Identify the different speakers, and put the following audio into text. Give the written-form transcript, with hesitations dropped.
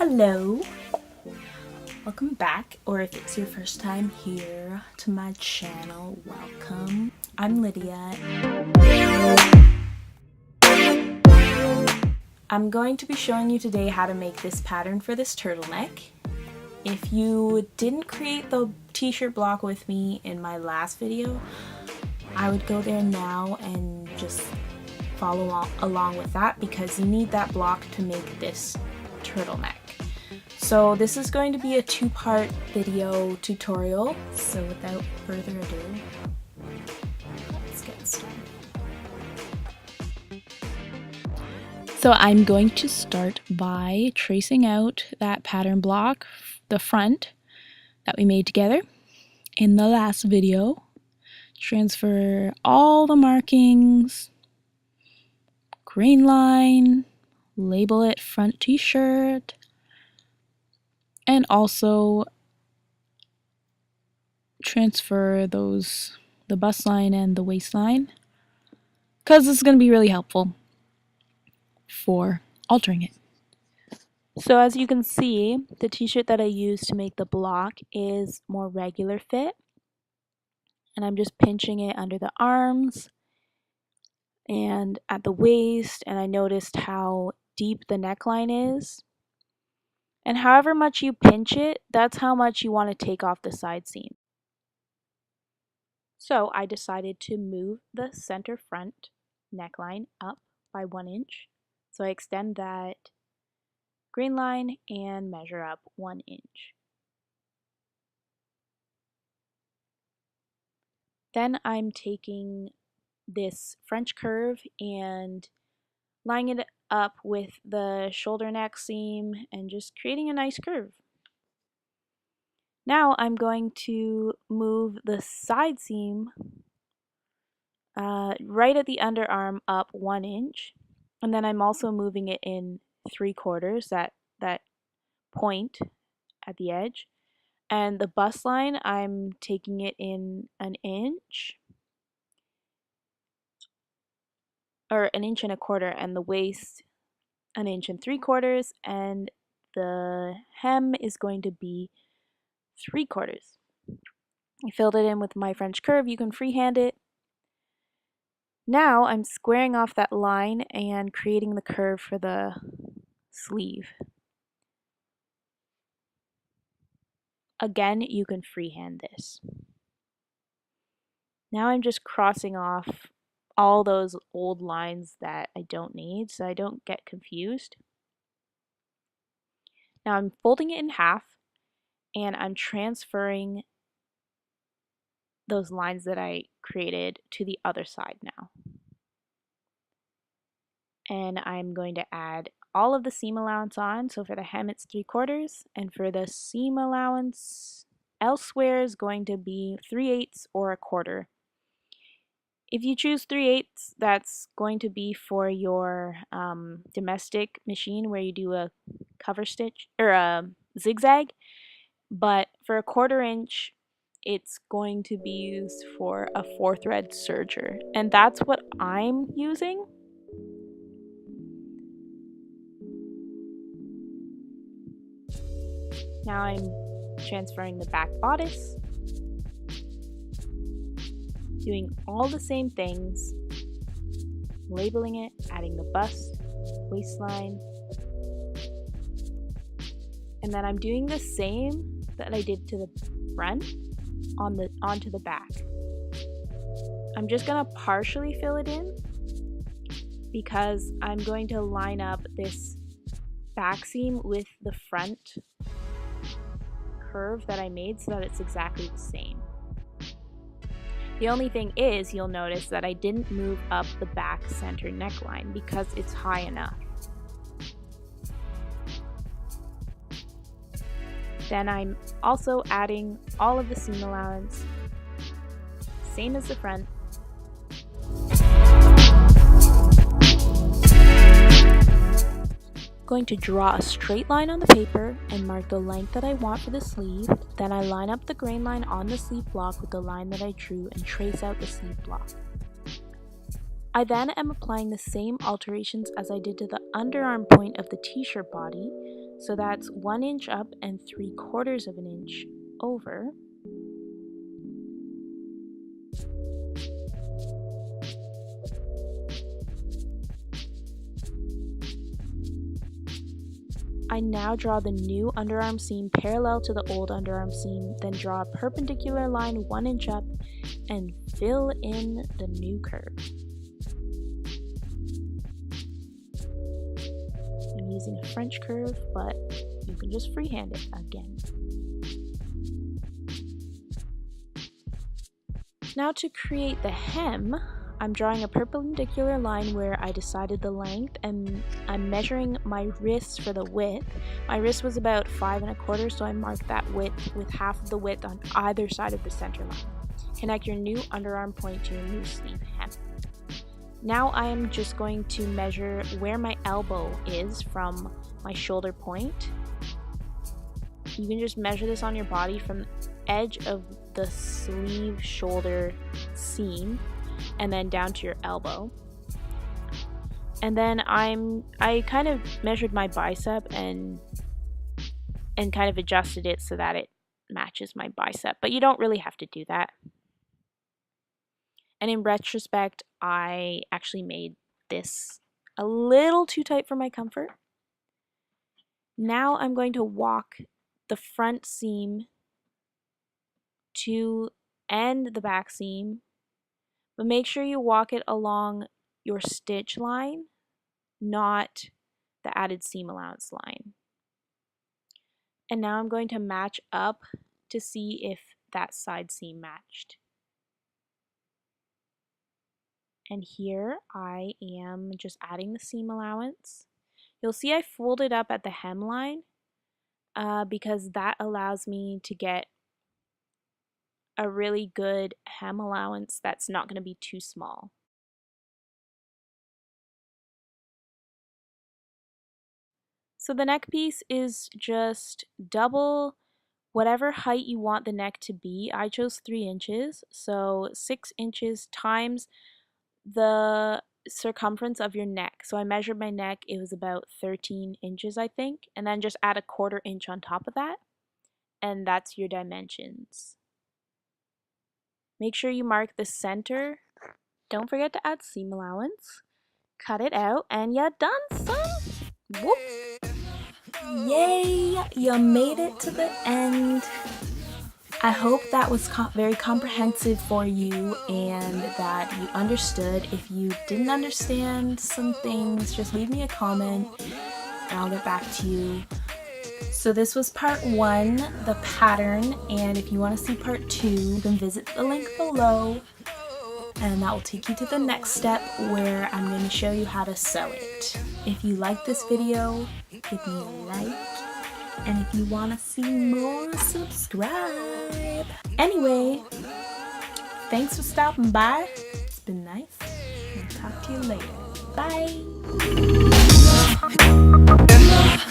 Speaker 1: Hello, welcome back, or if it's your first time here to my channel, welcome. I'm Lydia. I'm going to be showing you today how to make this pattern for this turtleneck. If you didn't create the t-shirt block with me in my last video, I would go there now and just follow along with that because you need that block to make this turtleneck. So this is going to be a two-part video tutorial, so without further ado, let's get started. So I'm going to start by tracing out that pattern block, the front that we made together in the last video. Transfer all the markings, grain line, label it front t-shirt, and also transfer the bust line and the waistline, because this is going to be really helpful for altering it. So as you can see, the t-shirt that I used to make the block is more regular fit, and I'm just pinching it under the arms and at the waist, and I noticed how deep the neckline is. And however much you pinch it, that's how much you want to take off the side seam. So I decided to move the center front neckline up by 1 inch. So I extend that grain line and measure up 1 inch. Then I'm taking this French curve and lining it up with the shoulder neck seam and just creating a nice curve. Now I'm going to move the side seam right at the underarm up 1 inch, and then I'm also moving it in 3/4, that point at the edge, and the bust line I'm taking it in 1 inch, or 1.25 inches, and the waist 1 3/4 inches, and the hem is going to be 3/4 inches. I filled it in with my French curve. You can freehand it. Now I'm squaring off that line and creating the curve for the sleeve. Again, you can freehand this. Now I'm just crossing off all those old lines that I don't need so I don't get confused. Now I'm folding it in half and I'm transferring those lines that I created to the other side now. And I'm going to add all of the seam allowance on. So for the hem it's 3/4, and for the seam allowance elsewhere is going to be 3/8 or 1/4. If you choose 3/8, that's going to be for your domestic machine where you do a cover stitch or a zigzag, but for a 1/4 inch it's going to be used for a 4-thread serger, and that's what I'm using. Now I'm transferring the back bodice, doing all the same things, labeling it, adding the bust, waistline, and then I'm doing the same that I did to the front onto the back. I'm just going to partially fill it in because I'm going to line up this back seam with the front curve that I made so that it's exactly the same. The only thing is, you'll notice that I didn't move up the back center neckline because it's high enough. Then I'm also adding all of the seam allowance, same as the front. Going to draw a straight line on the paper and mark the length that I want for the sleeve. Then I line up the grain line on the sleeve block with the line that I drew and trace out the sleeve block. I then am applying the same alterations as I did to the underarm point of the t-shirt body. So that's 1 inch up and 3/4 of an inch over. I now draw the new underarm seam parallel to the old underarm seam, then draw a perpendicular line 1 inch up and fill in the new curve. I'm using a French curve, but you can just freehand it again. Now to create the hem, I'm drawing a perpendicular line where I decided the length, and I'm measuring my wrist for the width. My wrist was about 5 1/4, so I marked that width with half of the width on either side of the center line. Connect your new underarm point to your new sleeve hem. Now I am just going to measure where my elbow is from my shoulder point. You can just measure this on your body from the edge of the sleeve shoulder seam and then down to your elbow. And then I kind of measured my bicep and kind of adjusted it so that it matches my bicep, but you don't really have to do that. And in retrospect, I actually made this a little too tight for my comfort. Now I'm going to walk the front seam to end the back seam, but make sure you walk it along your stitch line, not the added seam allowance line. And now I'm going to match up to see if that side seam matched. And here I am just adding the seam allowance. You'll see I folded up at the hemline because that allows me to get a really good hem allowance that's not going to be too small. So the neck piece is just double whatever height you want the neck to be. I chose 3 inches, so 6 inches times the circumference of your neck. So I measured my neck, it was about 13 inches I think, and then just add a 1/4 inch on top of that, and that's your dimensions. Make sure you mark the center. Don't forget to add seam allowance. Cut it out, and you're done, son! Whoop! Yay! You made it to the end. I hope that was very comprehensive for you and that you understood. If you didn't understand some things, just leave me a comment and I'll get back to you. So this was part 1, the pattern, and if you want to see part 2, then visit the link below and that will take you to the next step where I'm going to show you how to sew it. If you like this video, give me a like. And if you want to see more, subscribe. Anyway, thanks for stopping by. It's been nice. I'll talk to you later. Bye.